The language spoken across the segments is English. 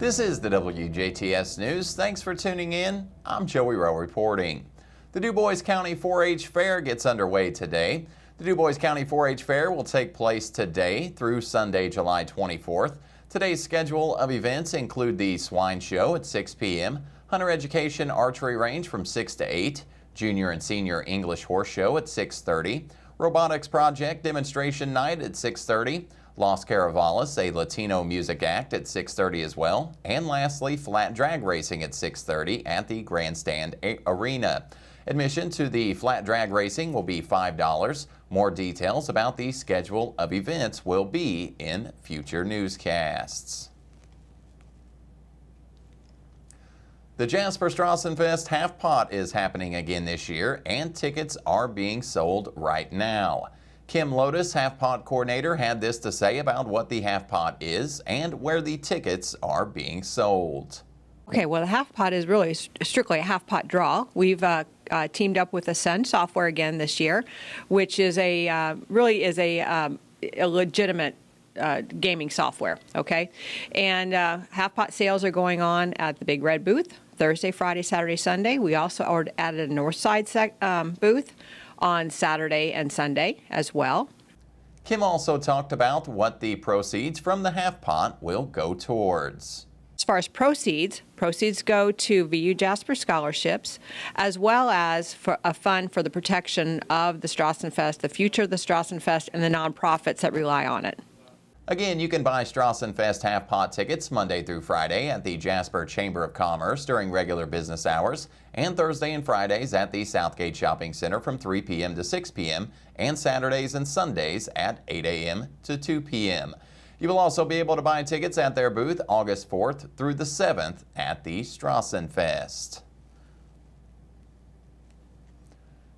This is the WJTS News. Thanks for tuning in. I'm Joey Rehl reporting. The Dubois County 4-H Fair gets underway today. The Dubois County 4-H Fair will take place today through Sunday, July 24th. Today's schedule of events include the Swine Show at 6 p.m., Hunter Education Archery Range from 6 to 8, Junior and Senior English Horse Show at 6:30, Robotics Project Demonstration Night at 6:30, Los Caravalas, a Latino music act at 6:30 as well, and lastly, flat drag racing at 6:30 at the Grandstand Arena. Admission to the flat drag racing will be $5. More details about the schedule of events will be in future newscasts. The Jasper Strassen Fest Half Pot is happening again this year, and tickets are being sold right now. Kim Lotus, Half Pot coordinator, had this to say about what the Half Pot is and where the tickets are being sold. Okay, well, the Half Pot is really strictly a Half Pot draw. We've teamed up with Ascend Software again this year, which is a legitimate gaming software. Okay, and Half Pot sales are going on at the Big Red booth Thursday, Friday, Saturday, Sunday. We also added a North Side booth on Saturday and Sunday as well. Kim also talked about what the proceeds from the Half Pot will go towards. As far as proceeds go to VU Jasper scholarships, as well as for a fund for the protection of the Strassen Fest, the future of the Strassen Fest, and the nonprofits that rely on it. Again, you can buy Strassen Fest Half Pot tickets Monday through Friday at the Jasper Chamber of Commerce during regular business hours, and Thursday and Fridays at the Southgate Shopping Center from 3 p.m. to 6 p.m., and Saturdays and Sundays at 8 a.m. to 2 p.m. You will also be able to buy tickets at their booth August 4th through the 7th at the Strassen Fest.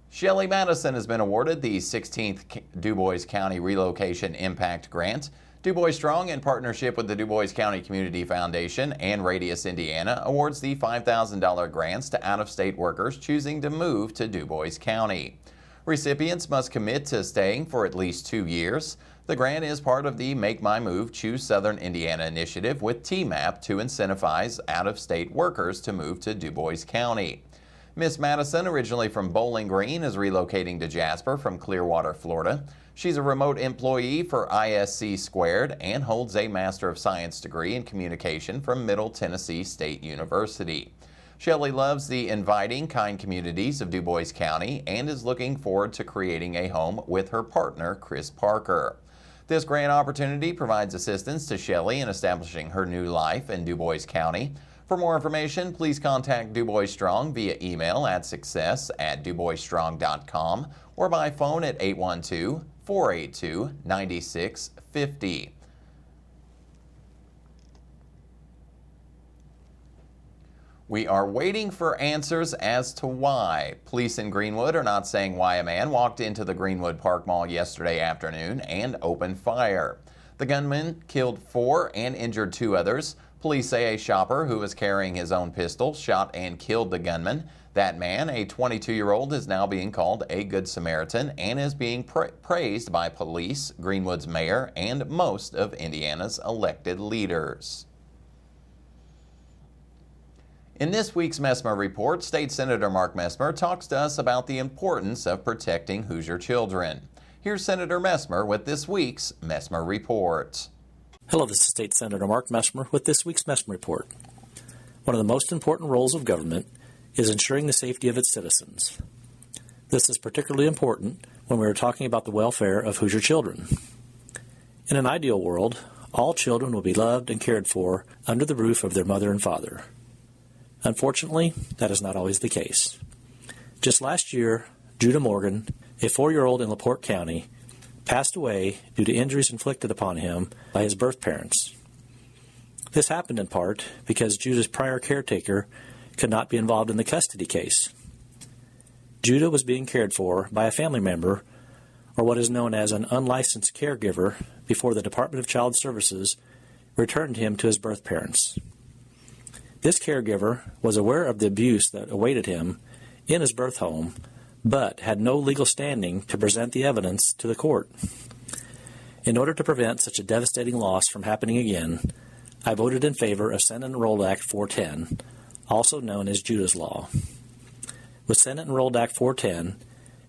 Shelley Madison has been awarded the 16th Dubois County Relocation Impact Grant. Dubois Strong, in partnership with the Dubois County Community Foundation and Radius Indiana, awards the $5,000 grants to out-of-state workers choosing to move to Dubois County. Recipients must commit to staying for at least 2 years. The grant is part of the Make My Move, Choose Southern Indiana initiative with TMAP to incentivize out-of-state workers to move to Dubois County. Miss Madison, originally from Bowling Green, is relocating to Jasper from Clearwater, Florida. She's a remote employee for ISC Squared and holds a Master of Science degree in Communication from Middle Tennessee State University. Shelley loves the inviting, kind communities of Dubois County and is looking forward to creating a home with her partner, Chris Parker. This grant opportunity provides assistance to Shelley in establishing her new life in Dubois County. For more information, please contact Dubois Strong via email at success@duboisstrong.com or by phone at 812-482-9650. We are waiting for answers as to why. Police in Greenwood are not saying why a man walked into the Greenwood Park Mall yesterday afternoon and opened fire. The gunman killed 4 and injured 2 others. Police say a shopper who was carrying his own pistol shot and killed the gunman. That man, a 22-year-old, is now being called a Good Samaritan and is being praised by police, Greenwood's mayor, and most of Indiana's elected leaders. In this week's Messmer Report, State Senator Mark Messmer talks to us about the importance of protecting Hoosier children. Here's Senator Messmer with this week's Messmer Report. Hello, this is State Senator Mark Messmer with this week's Messmer Report. One of the most important roles of government is ensuring the safety of its citizens. This is particularly important when we are talking about the welfare of Hoosier children. In an ideal world, all children will be loved and cared for under the roof of their mother and father. Unfortunately, that is not always the case. Just last year, Judah Morgan, a 4-year-old in LaPorte County, passed away due to injuries inflicted upon him by his birth parents. This happened in part because Judah's prior caretaker could not be involved in the custody case. Judah was being cared for by a family member, or what is known as an unlicensed caregiver, before the Department of Child Services returned him to his birth parents. This caregiver was aware of the abuse that awaited him in his birth home, but had no legal standing to present the evidence to the court. In order to prevent such a devastating loss from happening again, I voted in favor of Senate Enrolled Act 410, also known as Judah's Law. With Senate Enrolled Act 410,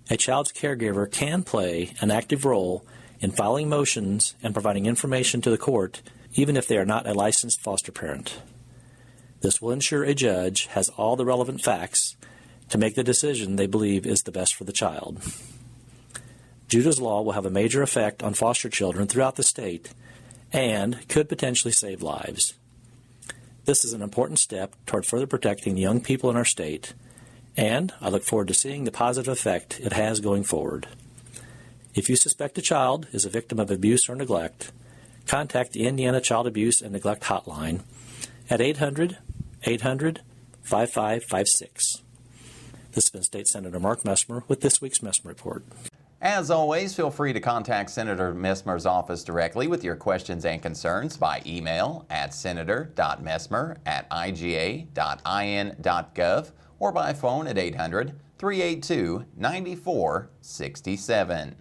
a child's caregiver can play an active role in filing motions and providing information to the court, even if they are not a licensed foster parent. This will ensure a judge has all the relevant facts to make the decision they believe is the best for the child. Judah's Law will have a major effect on foster children throughout the state and could potentially save lives. This is an important step toward further protecting the young people in our state, and I look forward to seeing the positive effect it has going forward. If you suspect a child is a victim of abuse or neglect, contact the Indiana Child Abuse and Neglect Hotline at 800-800-5556. This has been State Senator Mark Messmer with this week's Messmer Report. As always, feel free to contact Senator Messmer's office directly with your questions and concerns by email at senator.messmer@iga.in.gov or by phone at 800-382-9467.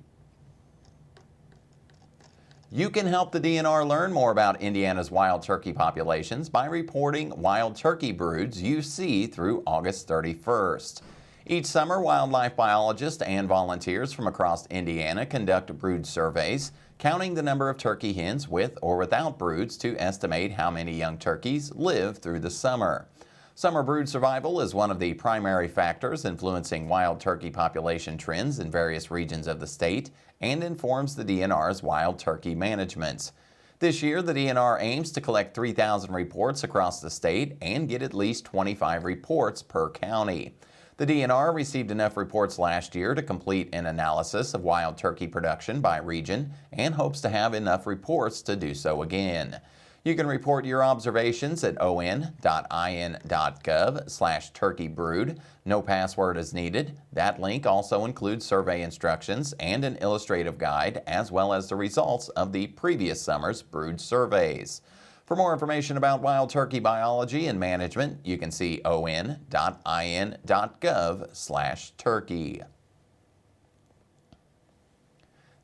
You can help the DNR learn more about Indiana's wild turkey populations by reporting wild turkey broods you see through August 31st. Each summer, wildlife biologists and volunteers from across Indiana conduct brood surveys, counting the number of turkey hens with or without broods to estimate how many young turkeys live through the summer. Summer brood survival is one of the primary factors influencing wild turkey population trends in various regions of the state and informs the DNR's wild turkey management. This year, the DNR aims to collect 3,000 reports across the state and get at least 25 reports per county. The DNR received enough reports last year to complete an analysis of wild turkey production by region and hopes to have enough reports to do so again. You can report your observations at on.in.gov/turkeybrood. No password is needed. That link also includes survey instructions and an illustrative guide, as well as the results of the previous summer's brood surveys. For more information about wild turkey biology and management, you can see on.in.gov/turkey.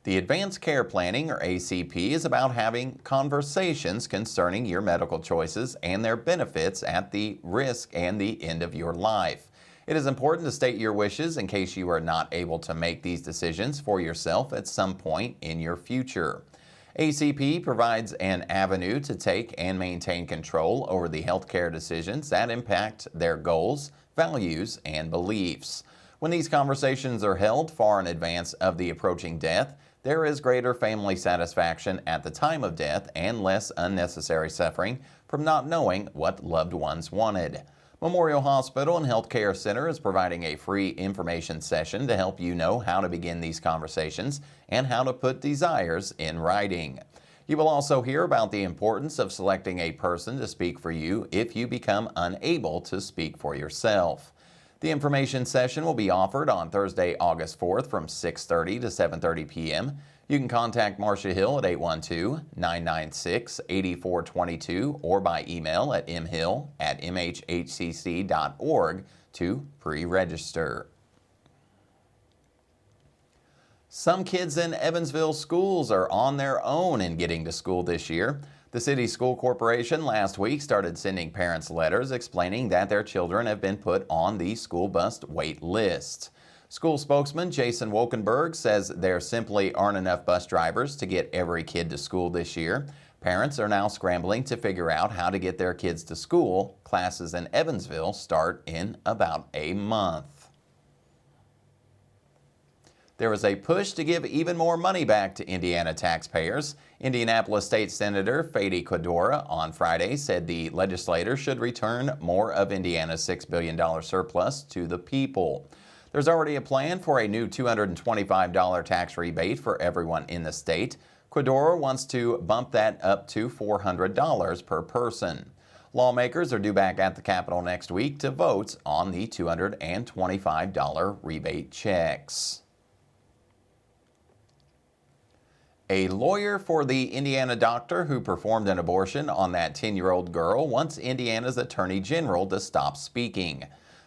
The Advanced Care Planning, or ACP, is about having conversations concerning your medical choices and their benefits at the risk and the end of your life. It is important to state your wishes in case you are not able to make these decisions for yourself at some point in your future. ACP provides an avenue to take and maintain control over the healthcare decisions that impact their goals, values, and beliefs. When these conversations are held far in advance of the approaching death, there is greater family satisfaction at the time of death and less unnecessary suffering from not knowing what loved ones wanted. Memorial Hospital and Health Care Center is providing a free information session to help you know how to begin these conversations and how to put desires in writing. You will also hear about the importance of selecting a person to speak for you if you become unable to speak for yourself. The information session will be offered on Thursday, August 4th from 6:30 to 7:30 p.m. You can contact Marcia Hill at 812-996-8422 or by email at mhill@mhhcc.org to pre-register. Some kids in Evansville schools are on their own in getting to school this year. The City School Corporation last week started sending parents letters explaining that their children have been put on the school bus wait list. School spokesman Jason Wolkenberg says there simply aren't enough bus drivers to get every kid to school this year. Parents are now scrambling to figure out how to get their kids to school. Classes in Evansville start in about a month. There is a push to give even more money back to Indiana taxpayers. Indianapolis State Senator Fady Quadora on Friday said the legislature should return more of Indiana's $6 billion surplus to the people. There's already a plan for a new $225 tax rebate for everyone in the state. Quadora wants to bump that up to $400 per person. Lawmakers are due back at the Capitol next week to vote on the $225 rebate checks. A lawyer for the Indiana doctor who performed an abortion on that 10-year-old girl wants Indiana's Attorney General to stop speaking.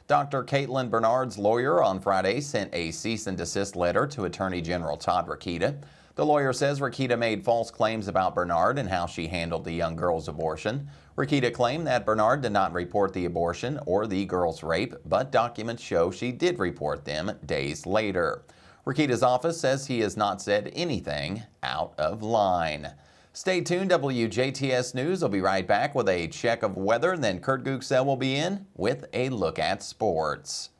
Dr. Caitlin Bernard's lawyer on Friday sent a cease and desist letter to Attorney General Todd Rokita. The lawyer says Rakita made false claims about Bernard and how she handled the young girl's abortion. Rakita claimed that Bernard did not report the abortion or the girl's rape, but documents show she did report them days later. Rakita's office says he has not said anything out of line. Stay tuned. WJTS News will be right back with a check of weather. Then Kurt Guxell will be in with a look at sports.